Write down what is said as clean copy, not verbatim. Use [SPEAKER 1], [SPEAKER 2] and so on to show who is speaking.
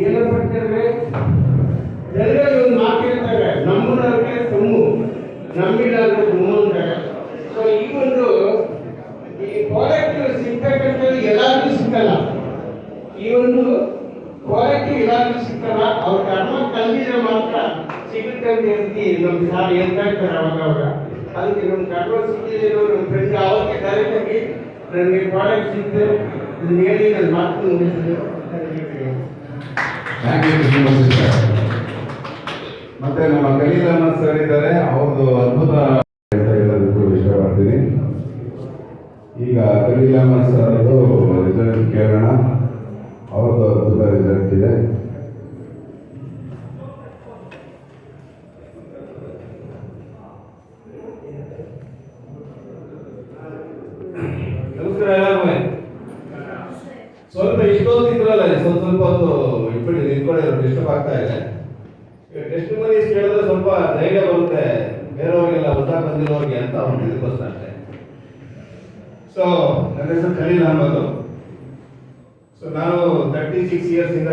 [SPEAKER 1] ಏನು ಪಡ್ತೇವೆ ಎಲ್ಲರೂ ಒಂದು ಮಾತು ಹೇಳ್ತಾರೆ, ನಮ್ಮನವ್ರಿಗೆ ತುಮ್ಮು ನಮ್ಮಿಲ್ಲಾದ್ರೆ ತುಮ್ಮು ಅಂತಾರೆ. ಸೊ ಈ ಒಂದು ಈ ಪ್ರಾಡಕ್ಟ್ ಸಿಗ್ತಕ್ಕಂಥದ್ದು ಎಲ್ಲರಿಗೂ ಸಿಕ್ಕಲ್ಲ. ಈ ಒಂದು ಪ್ರಾಡಕ್ಟ್ ಎಲ್ಲರಿಗೂ ಸಿಕ್ಕಲ್ಲ. ಅವ್ರ ಕರ್ಮ ಕಲ್ದಿದ್ರೆ ಮಾತ್ರ ಸಿಗುತ್ತೆ ಅಂತ ಹೇಳ್ತಿ ನಮ್ಮ ಸಾರ್ ಹೇಳ್ತಾ ಇರ್ತಾರೆ ಅವಾಗ. ಅದಕ್ಕೆ ನಮ್ಮ ಕರ್ಮ ಸಿಕ್ಕಿದ್ರು ನಮ್ಮ ಫ್ರೆಂಡ್ ಅವಕ್ಕೆ ಡೈರೆಕ್ಟಾಗಿ ನನಗೆ ಪ್ರಾಡಕ್ಟ್ ಸಿಕ್ತು ಇದನ್ನ ಹೇಳಿ ನನ್ನ ಮಾತು ಮುಗಿಸಿದ್ರು.
[SPEAKER 2] ಮತ್ತೆ ನಮ್ಮ ಕಲೀಲಮ್ಮ ಸರ್ ಇದ್ದಾರೆ, ಅವ್ರದ್ದು ಅದ್ಭುತ ಅಂತ ಹೇಳೋದಕ್ಕೂ ಇಷ್ಟಪಡ್ತೀನಿ. ಈಗ ಕಲೀಲಮ್ಮ ಸರ್ ರಿಸಲ್ಟ್ ಕೇಳೋಣ. ಅವ್ರದ್ದು ಅದ್ಭುತ ರಿಸಲ್ಟ್ ಇದೆ.
[SPEAKER 3] ನಮಸ್ಕಾರ ಎಲ್ಲರಿಗೂ. ಸ್ವಲ್ಪ ಇಷ್ಟೊಂದು ಇದ್ರಲ್ಲ, ಸ್ವಲ್ಪ ಹೊತ್ತು ಇಟ್ಬಿಟ್ಟು ನಿಂತ್ಕೊಳ್ಳಿ, ಡಿಸ್ಟರ್ಬ್ ಆಗ್ತಾ ಇದೆ. ಟೆಸ್ಟ್ ಮನೀಸ್ ಕೇಳಿದ್ರೆ ಸ್ವಲ್ಪ ಧೈರ್ಯ ಬರುತ್ತೆ ಬೇರೆಯವ್ರಿಗೆಲ್ಲ, ಹೊಸ ಬಂದಿರೋರಿಗೆ ಅಂತ ಒಂದು ಇದಕ್ಕೋಸ್ಕರ ಅಷ್ಟೇ. ಸೊ ನನ್ನ ಹೆಸರು ಖಲೀಲ್ ಅಹಮದ್. ಸೊ ನಾನು 36 years ಇಂದ